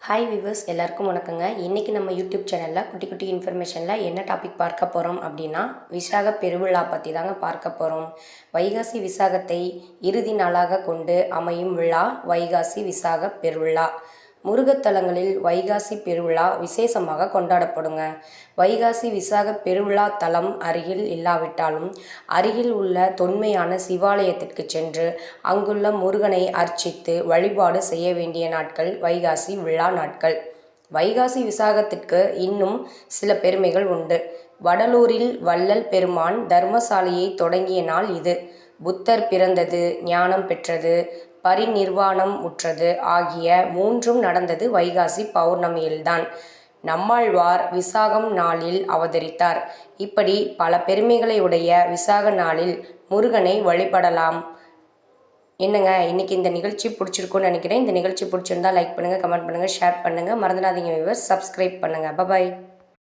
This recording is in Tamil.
ஹாய் விவர்ஸ் எல்லாருக்கும் வணக்கங்க. இன்றைக்கி நம்ம யூடியூப் சேனலில் குட்டி குட்டி இன்ஃபர்மேஷனில் என்ன டாபிக் பார்க்க போகிறோம் அப்படின்னா விசாக பெருவிழா பற்றி தாங்க பார்க்க போகிறோம். வைகாசி விசாகத்தை இறுதி நாளாக கொண்டு அமையும் விழா வைகாசி விசாக பெருவிழா. முருகத்தலங்களில் வைகாசி பெருவிழா விசேஷமாக கொண்டாடப்படுங்க. வைகாசி விசாக பெருவிழா தலம் அருகில் இல்லாவிட்டாலும் அருகில் உள்ள தொன்மையான சிவாலயத்திற்கு சென்று அங்குள்ள முருகனை அர்ச்சித்து வழிபாடு செய்ய வேண்டிய நாட்கள் வைகாசி விழா நாட்கள். வைகாசி விசாகத்திற்கு இன்னும் சில பெருமைகள் உண்டு. வடலூரில் வள்ளல் பெருமான் தர்மசாலையை தொடங்கிய நாள் இது. புத்தர் பிறந்தது, ஞானம் பெற்றது, பரிநிர்வாணம் உற்றது ஆகிய மூன்றும் நடந்தது வைகாசி பௌர்ணமியில்தான். நம்மாழ்வார் விசாகம் நாளில் அவதரித்தார். இப்படி பல பெருமைகளை உடைய விசாக நாளில் முருகனை வழிபடலாம். என்னங்க, இன்னைக்கு இந்த நிகழ்ச்சி பிடிச்சிருக்குன்னு நினைக்கிறேன். இந்த நிகழ்ச்சி பிடிச்சிருந்தா லைக் பண்ணுங்கள், கமெண்ட் பண்ணுங்கள், ஷேர் பண்ணுங்கள். மறந்துடாதீங்க வியூவர்ஸ், சப்ஸ்கிரைப் பண்ணுங்கள். பாய்.